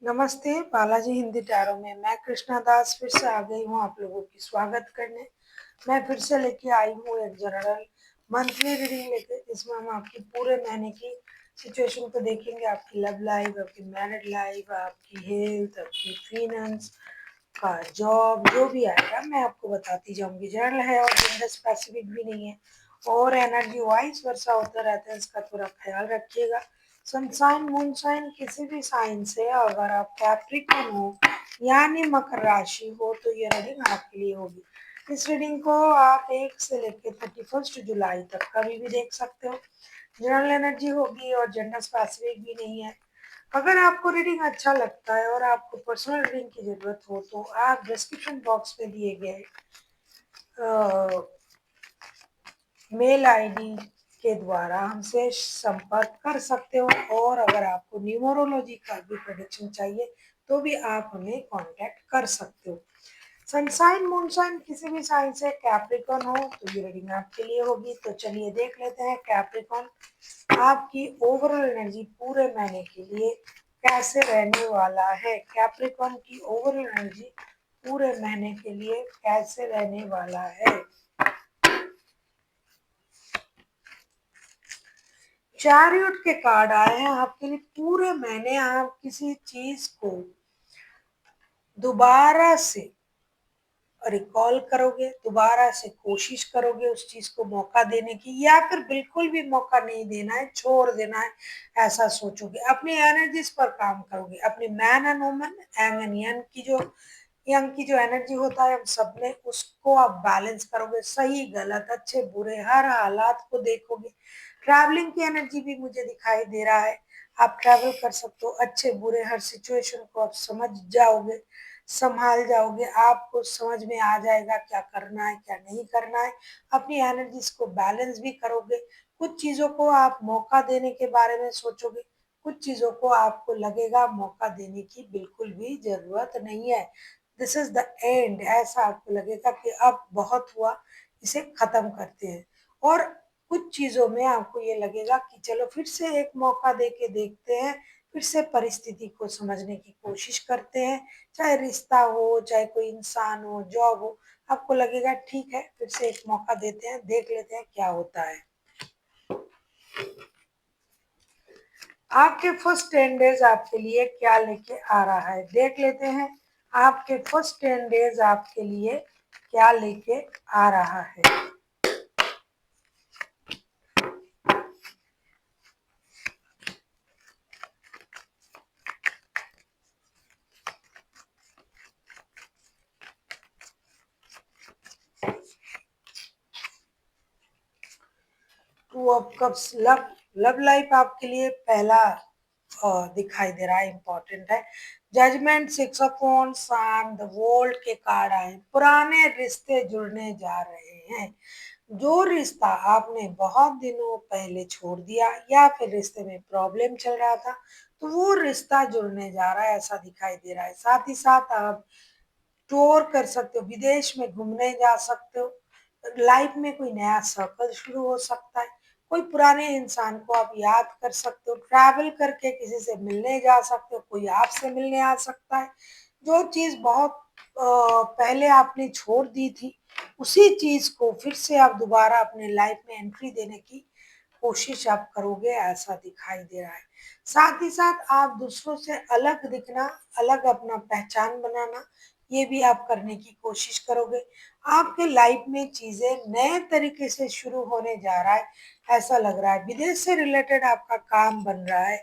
नमस्ते, बालाजी हिंदी टैरो में मैं कृष्णा दास फिर से आ गई हूँ आप लोगों की स्वागत करने। मैं फिर से लेके आई हूँ एक जनरल मंथली रीडिंग लेके, जिसमें हम आपकी पूरे महीने की सिचुएशन को देखेंगे। आपकी लव लाइफ, आपकी मैरिड लाइफ, आपकी हेल्थ, आपकी फिनेंस का जॉब, जो भी आएगा मैं आपको बताती जाऊंगी। जनरल है और जेंडर स्पेसिफिक भी नहीं है, और एनर्जी वाइज वर्षा होता रहता है, इसका थोड़ा ख्याल रखिएगा। सनसाइन मूनसाइन किसी भी साइन से अगर आप कैप्रिकॉर्न हो यानी मकर राशि हो तो ये रीडिंग आपके लिए होगी। इस रीडिंग को आप 1 से लेकर 31 जुलाई तक कभी भी देख सकते हो। जनरल एनर्जी होगी और जेंडर स्पेसिफिक भी नहीं है। अगर आपको रीडिंग अच्छा लगता है और आपको पर्सनल रीडिंग की जरूरत हो तो आप डिस्क्रिप्शन बॉक्स में दिए गए मेल आईडी के द्वारा हमसे संपर्क कर सकते हो। और अगर आपको न्यूमरोलॉजी का भी प्रेडिक्शन चाहिए तो भी आप हमें कांटेक्ट कर सकते हो। सनसाइन मूनसाइन किसी भी साइन से कैप्रिकॉर्न हो तो ये रीडिंग आपके लिए होगी। तो चलिए देख लेते हैं कैप्रिकॉर्न आपकी ओवरऑल एनर्जी पूरे महीने के लिए कैसे रहने वाला है। कैप्रिकॉर्न की ओवरऑल एनर्जी पूरे महीने के लिए कैसे रहने वाला है। चैरियट के कार्ड आए हैं आपके लिए। पूरे महीने आप किसी चीज को दोबारा से रिकॉल करोगे, दोबारा से कोशिश करोगे उस चीज को मौका देने की, या फिर बिल्कुल भी मौका नहीं देना है, छोड़ देना है, ऐसा सोचोगे। अपनी एनर्जीज पर काम करोगे, अपनी man and woman Ang and young की जो एनर्जी होता है हम सब में, उसको आप बैलेंस करोगे। सही गलत अच्छे बुरे हर हालात को देखोगे। ट्रैवलिंग की एनर्जी भी मुझे दिखाई दे रहा है। आप ट्रैवल कर सकते हो, अच्छे बुरे हर सिचुएशन को आप समझ जाओगे, संभाल जाओगे। आपको समझ में आ जाएगा क्या करना है क्या नहीं करना है। अपनी एनर्जीज को बैलेंस भी करोगे। कुछ चीजों को आप मौका देने के बारे में सोचोगे, कुछ चीजों को आपको लगेगा मौका देने की बिल्कुल भी जरूरत नहीं है, दिस इज द एंड। ऐसा आपको लगेगा कि अब बहुत हुआ, इसे खत्म करते हैं। और कुछ चीजों में आपको ये लगेगा कि चलो फिर से एक मौका दे के देखते हैं, फिर से परिस्थिति को समझने की कोशिश करते हैं। चाहे रिश्ता हो, चाहे कोई इंसान हो, जॉब हो, आपको लगेगा ठीक है फिर से एक मौका देते हैं, देख लेते हैं क्या होता है। आपके फर्स्ट 10 डेज आपके लिए क्या लेके आ रहा है, देख लेते हैं। आपके फर्स्ट 10 डेज आपके लिए क्या लेके आ रहा है। Two of cups, love love life आपके लिए पहला दिखाई दे रहा है, इंपॉर्टेंट है। Judgement, 6 of wands and the world के कार्ड आए। पुराने रिश्ते जुड़ने जा रहे हैं। जो रिश्ता आपने बहुत दिनों पहले छोड़ दिया या फिर रिश्ते में प्रॉब्लम चल रहा था, तो वो रिश्ता जुड़ने जा रहा है, ऐसा दिखाई दे रहा है। साथ ही साथ आप टूर कर सकते हो, विदेश में घूमने जा सकते हो। लाइफ में कोई नया सर्कल शुरू हो सकता है। कोई पुराने इंसान को आप याद कर सकते हो। ट्रैवल करके किसी से मिलने जा सकते हो, कोई आपसे मिलने आ सकता है। जो चीज बहुत पहले आपने छोड़ दी थी, उसी चीज को फिर से आप दोबारा अपने लाइफ में एंट्री देने की कोशिश आप करोगे, ऐसा दिखाई दे रहा है। साथ ही साथ आप दूसरों से अलग दिखना, अलग अपना पहचान बनाना, ये भी आप करने की कोशिश करोगे। आपके लाइफ में चीजें नए तरीके से शुरू होने जा रहा है, ऐसा लग रहा है। विदेश से रिलेटेड आपका काम बन रहा है।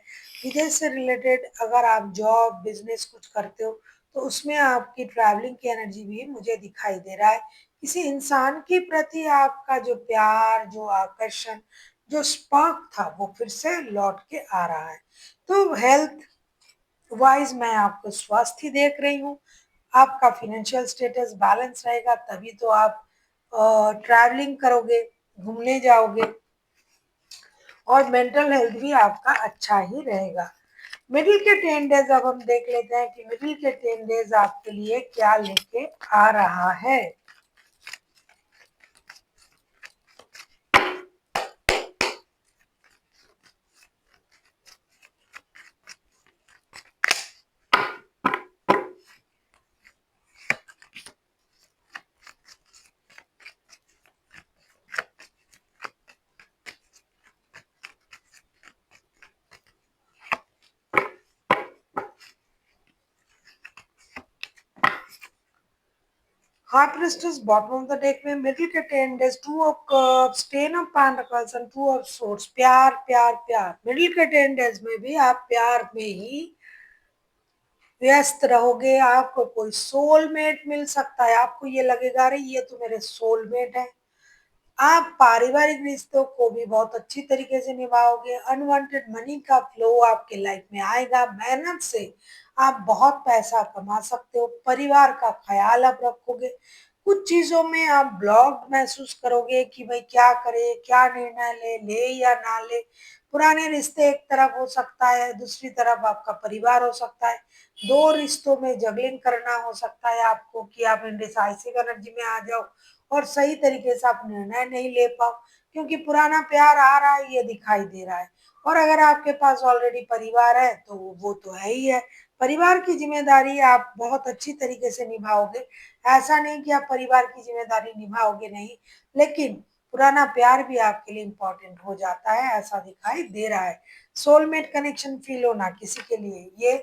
विदेश से रिलेटेड अगर आप जॉब बिजनेस कुछ करते हो तो उसमें आपकी ट्रैवलिंग की एनर्जी भी मुझे दिखाई दे रहा है। किसी इंसान के प्रति आपका जो प्यार, जो आकर्षण, जो स्पार्क था वो फिर से लौट के आ रहा है। तो हेल्थ वाइज मैं आपको स्वास्थ्य देख रही हूँ। आपका फिनेंशियल स्टेटस बैलेंस रहेगा तभी तो आप ट्रैवलिंग करोगे, घूमने जाओगे। और मेंटल हेल्थ भी आपका अच्छा ही रहेगा। मिडिल के 10 डेज अब हम देख लेते हैं कि मिडिल के 10 डेज आपके लिए क्या लेके आ रहा है। High priestess bottom of the deck में, मिडिल के 10 days, 2 of cups, 10 of pentacles and 2 of swords. प्यार प्यार प्यार, मिडिल के 10 डेज में भी आप प्यार में ही व्यस्त रहोगे। आपको कोई सोलमेट मिल सकता है, आपको ये लगेगा अरे ये तो मेरे सोलमेट है। आप पारिवारिक रिश्तों को भी बहुत अच्छी तरीके से निभाओगे। अनवांटेड मनी का फ्लो आपके लाइफ में आएगा। मेहनत से आप बहुत पैसा कमा सकते हो। परिवार का ख्याल आप रखोगे। कुछ चीजों में आप ब्लॉक्ड महसूस करोगे कि भाई क्या करे, क्या निर्णय ले, ले या ना ले। पुराने रिश्ते एक तरफ हो सकता है, दूसरी तरफ आपका परिवार हो सकता है। दो रिश्तों में जगलिंग करना हो सकता है आपको कि आप इंडिसाइसिव एनर्जी में आ जाओ और सही तरीके से आप निर्णय नहीं ले पाओ, क्योंकि पुराना प्यार आ रहा है ये दिखाई दे रहा है। और अगर आपके पास ऑलरेडी परिवार है तो वो तो है ही है। परिवार की जिम्मेदारी आप बहुत अच्छी तरीके से निभाओगे। ऐसा नहीं कि आप परिवार की जिम्मेदारी निभाओगे नहीं, लेकिन पुराना प्यार भी आपके लिए इम्पोर्टेंट हो जाता है, ऐसा दिखाई दे रहा है। सोलमेट कनेक्शन फील होना किसी के लिए ये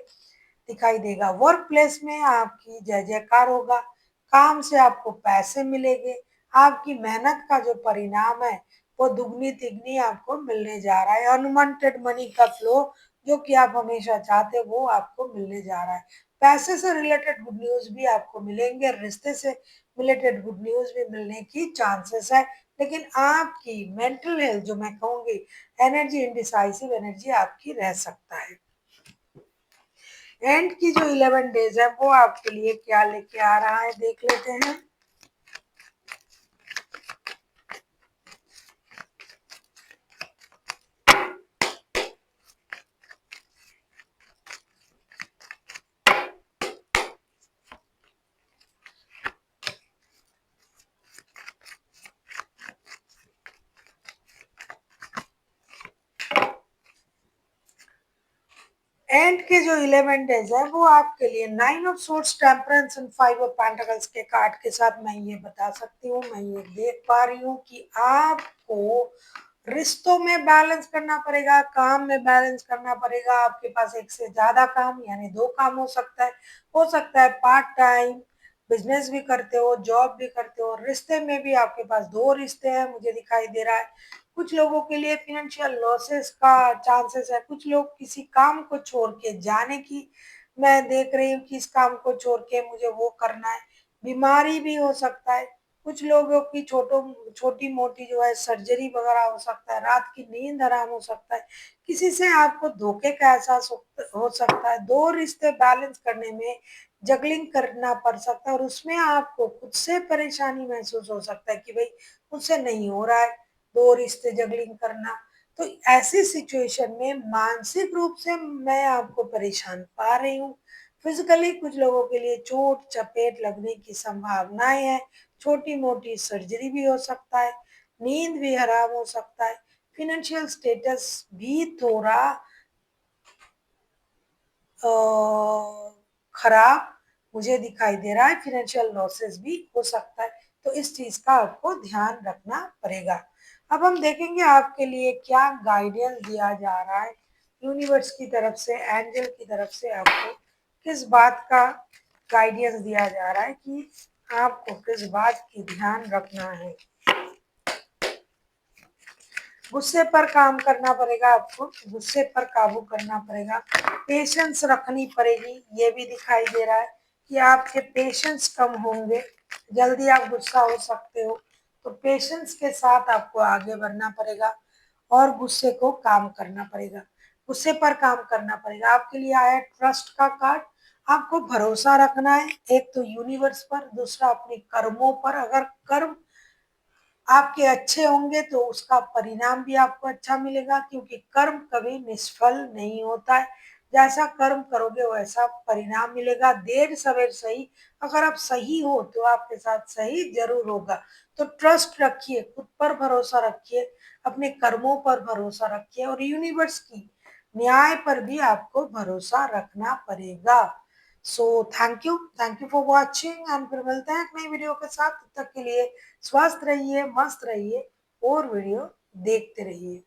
दिखाई देगा। वर्क प्लेस में आपकी जय जयकार होगा। काम से आपको पैसे मिलेंगे। आपकी मेहनत का जो परिणाम है वो दुगनी तिगनी आपको मिलने जा रहा है। अनवांटेड मनी का फ्लो जो कि आप हमेशा चाहते हो वो आपको मिलने जा रहा है। पैसे से रिलेटेड गुड न्यूज भी आपको मिलेंगे। रिश्ते से रिलेटेड गुड न्यूज भी मिलने की चांसेस है। लेकिन आपकी मेंटल हेल्थ जो मैं कहूंगी, एनर्जी, इंडिसाइसिव एनर्जी आपकी रह सकता है। एंड की जो 11 डेज है वो आपके लिए क्या लेके आ रहा है देख लेते हैं। एंड के जो 11 डेज है वो आपके लिए 9 of swords, temperance and 5 of pentacles के कार्ड के साथ मैं ये बता सकती हूँ, मैं ये देख पा रही हूँ कि आपको रिश्तों में बैलेंस करना पड़ेगा, काम में बैलेंस करना पड़ेगा। आपके पास एक से ज्यादा काम यानी 2 काम हो सकता है पार्ट टाइम बिजनेस भी करते हो, जॉब भी करते हो। रिश्ते में भी आपके पास 2 रिश्ते हैं मुझे दिखाई दे रहा है। कुछ लोगों के लिए फिनेंशियल लॉसेस का चांसेस है। कुछ लोग किसी काम को छोड़ के जाने की मैं देख रही हूँ कि इस काम को छोड़ के मुझे वो करना है। बीमारी भी हो सकता है। कुछ लोगों की छोटी मोटी जो है सर्जरी वगैरह हो सकता है। रात की नींद हराम हो सकता है। किसी से आपको धोखे का एहसास हो सकता है। 2 रिश्ते बैलेंस करने में जगलिंग करना पड़ सकता है और उसमें आपको खुद से परेशानी महसूस हो सकता है कि भाई मुझसे नहीं हो रहा है 2 रिश्ते जगलिंग करना। तो ऐसी सिचुएशन में मानसिक रूप से मैं आपको परेशान पा रही हूँ। फिजिकली कुछ लोगों के लिए चोट चपेट लगने की संभावनाएं है। छोटी मोटी सर्जरी भी हो सकता है। नींद भी हराम हो सकता है। फिनेंशियल स्टेटस भी थोड़ा अ, खराब मुझे दिखाई दे रहा है। फिनेंशियल लॉसेस भी हो सकता है। तो इस चीज का आपको ध्यान रखना पड़ेगा। अब हम देखेंगे आपके लिए क्या गाइडेंस दिया जा रहा है यूनिवर्स की तरफ से, एंजल की तरफ से। आपको किस बात का गाइडेंस दिया जा रहा है कि आपको किस बात की ध्यान रखना है। गुस्से पर काम करना पड़ेगा आपको, गुस्से पर काबू करना पड़ेगा। पेशेंस रखनी पड़ेगी, ये भी दिखाई दे रहा है कि आपके पेशेंस कम होंगे। जल्दी आप गुस्सा हो सकते हो, तो पेशेंस के साथ आपको आगे बढ़ना पड़ेगा और गुस्से को काम करना पड़ेगा। गुस्से पर काम करना पड़ेगा। आपके लिए आया ट्रस्ट का कार्ड। आपको भरोसा रखना है, एक तो यूनिवर्स पर, दूसरा अपने कर्मों पर। अगर कर्म आपके अच्छे होंगे तो उसका परिणाम भी आपको अच्छा मिलेगा, क्योंकि कर्म कभी निष्फल नहीं होता है। जैसा कर्म करोगे वैसा परिणाम मिलेगा, देर सवेर सही। अगर आप सही हो तो आपके साथ सही जरूर होगा। तो ट्रस्ट रखिए, खुद पर भरोसा रखिए, अपने कर्मों पर भरोसा रखिए और यूनिवर्स की न्याय पर भी आपको भरोसा रखना पड़ेगा। So thank you for watching and फिर मिलते हैं एक नई वीडियो के साथ। तब तक के लिए स्वस्थ रहिए, मस्त रहिए और वीडियो देखते रहिए।